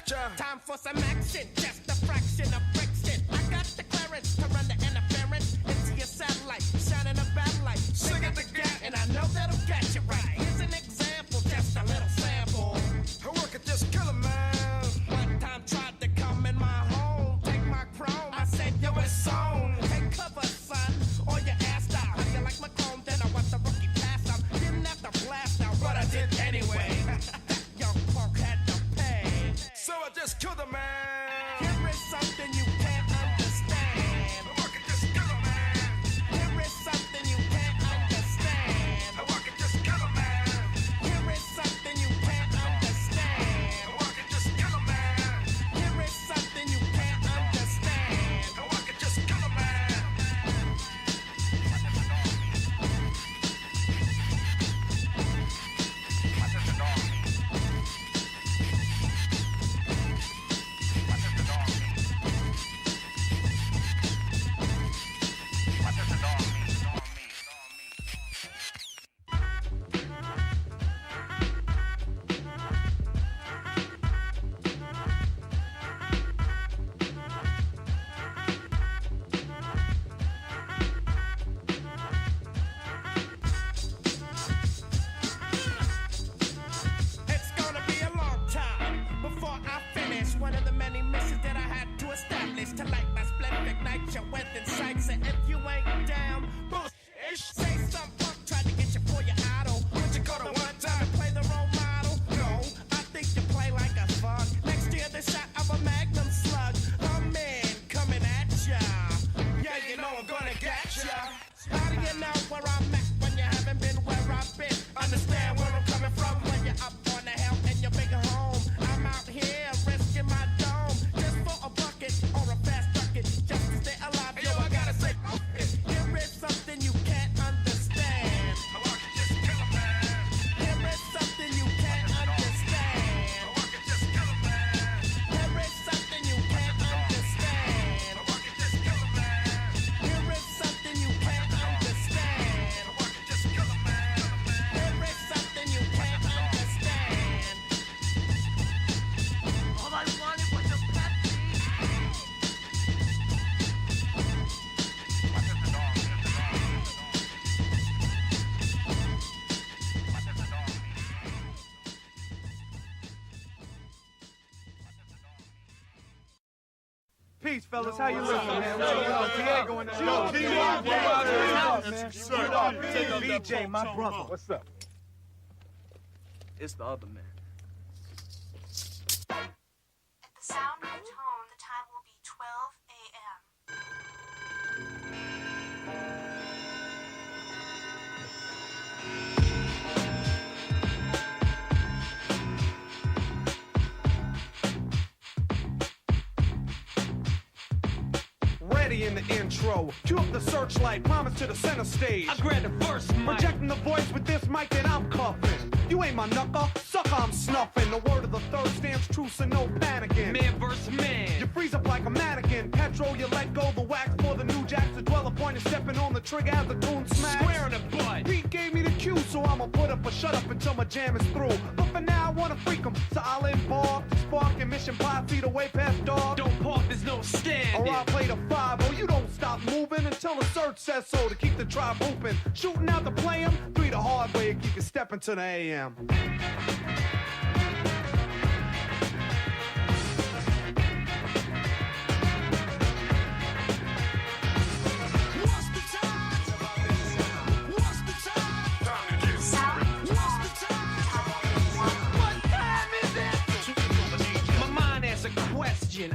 ya. Time for some action, just a fraction of friction. I got the clearance to run the interference into your satellite, shining a bad light. Sing it again, and I know that'll catch you right. Here's an example, just a little sample. I work at this killer, man. One time tried to come in my home, take my chrome. I said, yo, it's on. Take cover, son, or your ass out. How do you like my chrome? Then I want the rookie pass out. Didn't have to blast out, but I did anyway. That young punk had to pay. So I just killed a man. Here is something you can't understand. I work at this killer, man. Here is something you can't understand. I work at this killer, man. Here is something you can't understand. I work at this killer, man. Here is something you can't understand. I work at this killer, man. It's gonna be a long time before I finish one of the many missions that I had to establish to light my split, ignite your within sights. And if you ain't down, bullshit. Say some punk tried to get you for your idol. Would you go to one time and play the role model? No, I think you play like a thug. Next year the shot of a magnum slug. A man coming at ya. Yeah, you know I'm gonna get ya. How do you know where I'm at when you haven't been where I've been? Understand where I'm coming from when you're up on the hill in your big home. I'm out here risking my dome just for a bucket or a fast bucket just to stay alive. Hey, yo, I gotta say, Here is something you can't understand. I work at this killer, man. Here is something you can't understand. I work at this killer, man. Here is something you can't understand. I work at this killer, man. Here is something you can't understand. I work at this killer, man. Here is something you can't understand. All I wanted was a Pepsi. Peace, fellas. How you looking, man? Diego in the BJ, my brother. What's up? It's the other man. At the sound of the tone, the time will be 12 a.m. Ready in the intro. Cue up the searchlight, promise to the center stage. I grabbed the first mic. Projecting the voice with this mic that I'm cuffing. You ain't my knucker, sucker, I'm snuffing. The word of the third stands true, so no panicking. Man versus man. You freeze up like a mannequin. Petrol, you let go the wax for the new jacks to dwell upon you. Stepping on the trigger as the tune smash. Square in the butt. Pete gave me the cue, so I'ma put up a shut up until my jam is through. But for now, I wanna freak 'em, so I'll embark. Spark and mission 5 feet away past dog. Don't park, there's no standing. Or I'll play the 5-0, you don't stop moving until the search says so to keep the tribe hooping. Shooting out to play 'em, 3 the hard way to keep you stepping to the AM.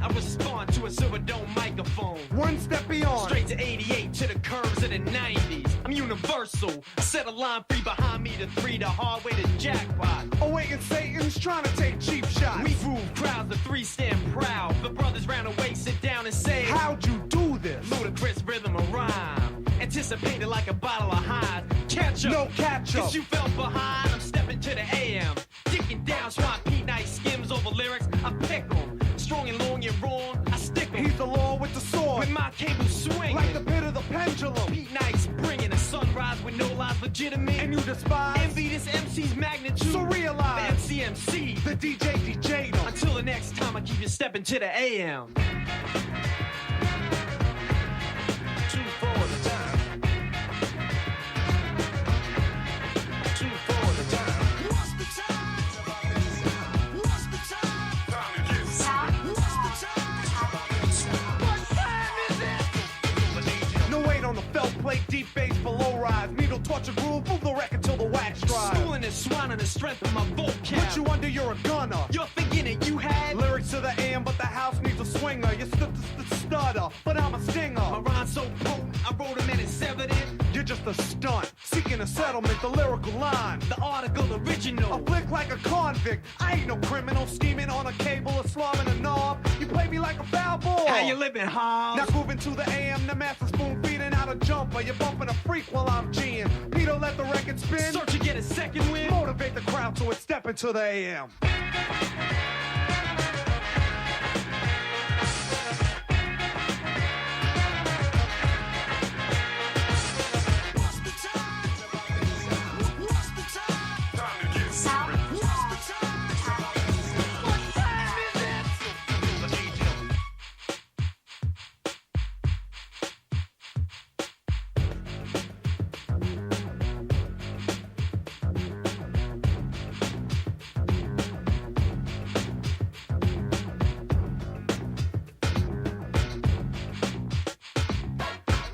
I respond to a silver dome microphone. One step beyond. Straight to 88 to the curves of the 90s. I'm universal. I set a line free behind me to 3 the hard way to jackpot. Awaiting Satan's trying to take cheap shots. We groove crowds, the 3 stand proud. The brothers round the way sit down and say, how'd you do this? Ludicrous rhythm of rhyme. Anticipated like a bottle of highs. Catch up. No catch up. Cause you fell behind. I'm stepping to the AM. Dicking down, swat P-Nice skims over lyrics. I pick 'em. Strong and long and wrong, I stick 'em. He's the law with the sword. With my cable swing. Like the pit of the pendulum. P-Nice bringing a sunrise with no lies legitimate. And you despise. Envy this MC's magnitude. So realize. The MCMC. The DJ DJ'd 'em. Until the next Next time I keep you stepping to the AM. 2 for the time. 2 for the time. What's the time? What's the time? Time to get Sound What's the time? What time is it? No weight on the felt plate, deep bass below rise. Needle torture groove, move the record till the wax dries. Schooling is swine the strength of my vocab. Put you under, you're a gunner. You're thinking that you had Lyrics to the AM, but the house needs a swinger. You stutter, but I'm a my stinger. rhymes so potent, I wrote them and it's evident. You're just a stunt, seeking a settlement, the lyrical line. The article I original. flick like a convict. I ain't no criminal, scheming on a cable or slamming a knob. You play me like a foul ball. How you living, Hobbs? Now grooving to the AM, the master spoon feeding out a jumper. You're bumping a freak while I'm G'ing. Peter, let the record spin. Start to get a second win. Motivate the crowd so it's stepping to the AM. What's the time? What's the time? Time to get Sound What's the time? What time is it?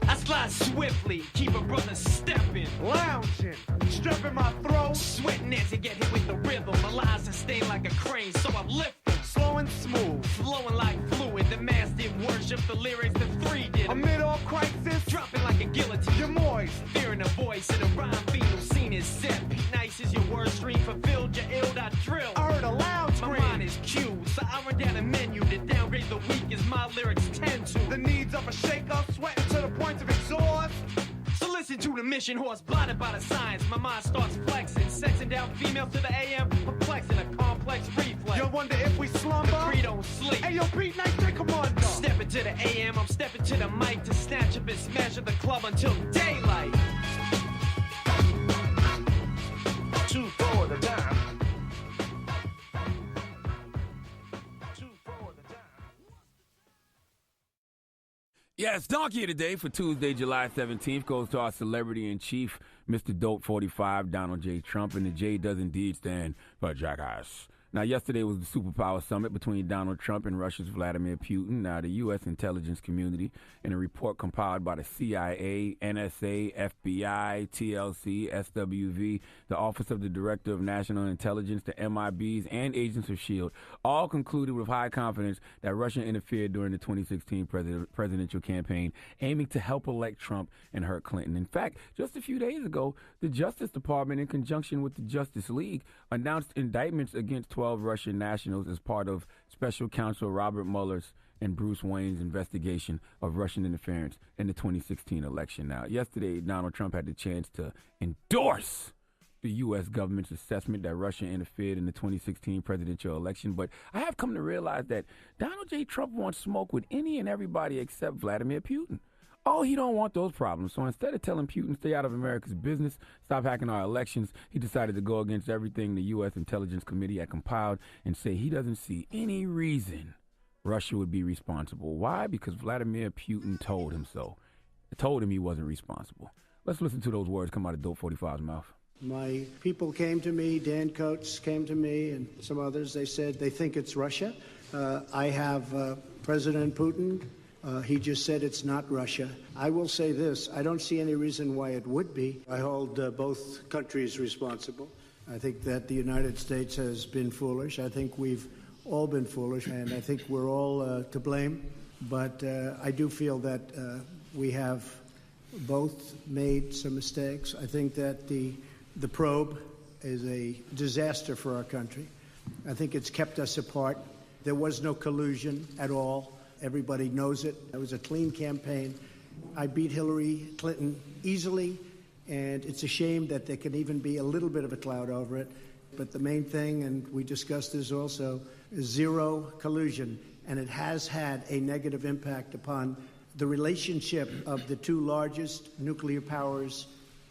I slide swiftly, keep a brother stepping. Lounging, stripping my throat. Sweating as you get hit with the rhythm. My lies sustain like a crane, so I lift them. Slow and smooth. Flowing like fluid, the mass did worship the lyrics, the 3 did. A mid-off crisis, Dropping like a guillotine. you're moist. Fearing the voice of the rhyme fetal scene is set. Pete Nice is your word stream, fulfilled your ill dot drill. I heard a loud My scream. mind is cued, so I run down a menu to downgrade the weak as my lyrics tend to. The needs of a shaker, sweating to the point of exhaust. So listen to the mission horse, blinded by the signs. My mind starts flexing, sexing down females to the AM, perplexing a complex reflex. You wonder if we slumber? Free don't sleep. Hey, yo, Pete, nice to come under. Stepping to the AM, I'm stepping to the mic to snatch up and smash up the club until daylight. 2 for the time. 2 for the time. Yes, Donkey of the Day for Tuesday, July 17th goes to our celebrity-in-chief, Mr. Dope 45, Donald J. Trump, and the J does indeed stand for jackass. Now, yesterday was the superpower summit between Donald Trump and Russia's Vladimir Putin. Now, the U.S. intelligence community, in a report compiled by the CIA, NSA, FBI, TLC, SWV, the Office of the Director of National Intelligence, the MIBs, and Agents of S.H.I.E.L.D., all concluded with high confidence that Russia interfered during the 2016 presidential campaign, aiming to help elect Trump and hurt Clinton. In fact, just a few days ago, the Justice Department, in conjunction with the Justice League, announced indictments against 12 Russian nationals as part of Special Counsel Robert Mueller's and Bruce Wayne's investigation of Russian interference in the 2016 election. Now, yesterday, Donald Trump had the chance to endorse the U.S. government's assessment that Russia interfered in the 2016 presidential election, but I have come to realize that Donald J. Trump wants smoke with any and everybody except Vladimir Putin. Oh, he don't want those problems. So instead of telling Putin stay out of America's business, stop hacking our elections, he decided to go against everything the U.S. Intelligence Committee had compiled and say he doesn't see any reason Russia would be responsible. Why? Because Vladimir Putin told him so. Told him he wasn't responsible. Let's listen to those words come out of Dope 45's mouth. My people came to me, Dan Coates came to me, and some others. They said they think it's Russia. I have President Putin. He just said it's not Russia. I will say this. I don't see any reason why it would be. I hold both countries responsible. I think that the United States has been foolish. I think we've all been foolish, and I think we're all to blame. But I do feel that we have both made some mistakes. I think that the probe is a disaster for our country. I think it's kept us apart. There was no collusion at all. Everybody knows it. It was a clean campaign. I beat Hillary Clinton easily, and it's a shame that there can even be a little bit of a cloud over it. But the main thing, and we discussed this also, is zero collusion, and it has had a negative impact upon the relationship of the two largest nuclear powers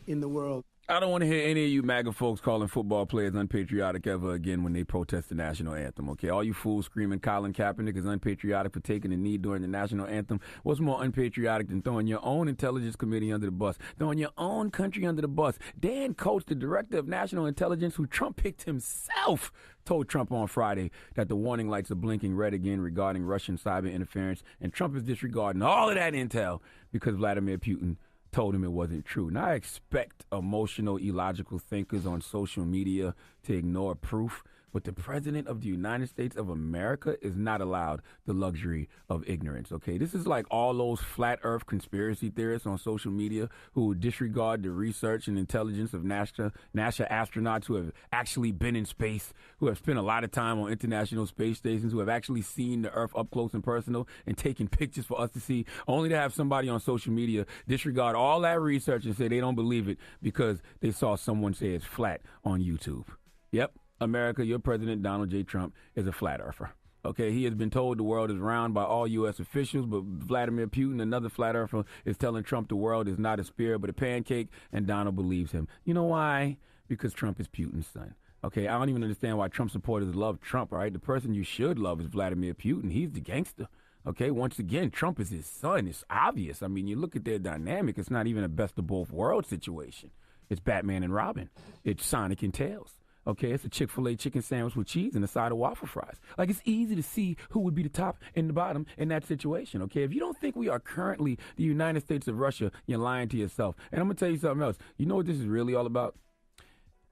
in the world. I don't want to hear any of you MAGA folks calling football players unpatriotic ever again when they protest the national anthem, okay? All you fools screaming Colin Kaepernick is unpatriotic for taking a knee during the national anthem. What's more unpatriotic than throwing your own intelligence committee under the bus, throwing your own country under the bus? Dan Coates, the director of national intelligence, who Trump picked himself, told Trump on Friday that the warning lights are blinking red again regarding Russian cyber interference, and Trump is disregarding all of that intel because Vladimir Putin told him it wasn't true. Now, I expect emotional, illogical thinkers on social media to ignore proof, but the President of the United States of America is not allowed the luxury of ignorance, okay? This is like all those flat earth conspiracy theorists on social media who would disregard the research and intelligence of NASA astronauts who have actually been in space, who have spent a lot of time on international space stations, who have actually seen the Earth up close and personal and taken pictures for us to see, only to have somebody on social media disregard all that research and say they don't believe it because they saw someone say it's flat on YouTube. Yep. America, your president, Donald J. Trump, is a flat earther. Okay, he has been told the world is round by all U.S. officials, but Vladimir Putin, another flat earther, is telling Trump the world is not a sphere but a pancake, and Donald believes him. You know why? Because Trump is Putin's son. Okay, I don't even understand why Trump supporters love Trump, all right? The person you should love is Vladimir Putin. He's the gangster. Okay, once again, Trump is his son. It's obvious. I mean, you look at their dynamic, it's not even a best of both worlds situation. It's Batman and Robin. It's Sonic and Tails. Okay, it's a Chick-fil-A chicken sandwich with cheese and a side of waffle fries. Like, it's easy to see who would be the top and the bottom in that situation, okay? If you don't think we are currently the United States of Russia, you're lying to yourself. And I'm going to tell you something else. You know what this is really all about?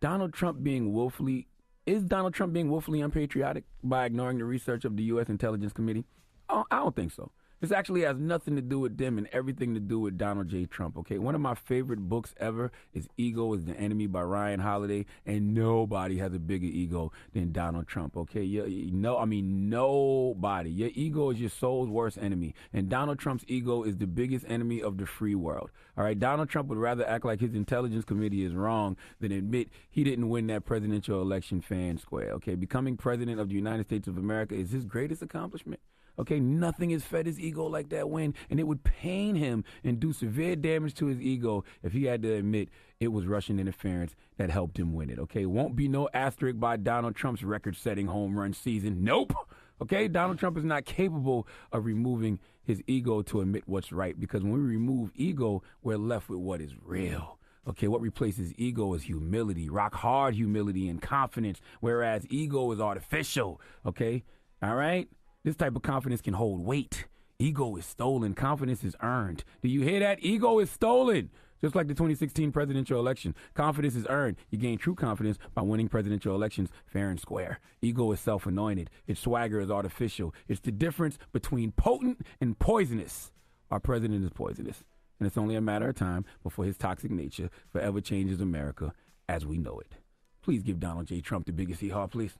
Donald Trump being willfully unpatriotic by ignoring the research of the U.S. Intelligence Committee? I don't think so. This actually has nothing to do with them and everything to do with Donald J. Trump, okay? One of my favorite books ever is Ego is the Enemy by Ryan Holiday, and nobody has a bigger ego than Donald Trump, okay? Nobody. Your ego is your soul's worst enemy, and Donald Trump's ego is the biggest enemy of the free world, all right? Donald Trump would rather act like his intelligence committee is wrong than admit he didn't win that presidential election fair and square, okay? Becoming president of the United States of America is his greatest accomplishment. Okay, nothing has fed his ego like that win, and it would pain him and do severe damage to his ego if he had to admit it was Russian interference that helped him win it, okay? Won't be no asterisk by Donald Trump's record-setting home run season. Nope. Okay, Donald Trump is not capable of removing his ego to admit what's right, because when we remove ego, we're left with what is real. Okay, what replaces ego is humility, rock-hard humility and confidence, whereas ego is artificial, okay? All right? This type of confidence can hold weight. Ego is stolen. Confidence is earned. Do you hear that? Ego is stolen. Just like the 2016 presidential election. Confidence is earned. You gain true confidence by winning presidential elections fair and square. Ego is self-anointed. Its swagger is artificial. It's the difference between potent and poisonous. Our president is poisonous. And it's only a matter of time before his toxic nature forever changes America as we know it. Please give Donald J. Trump the biggest hee-haw, please.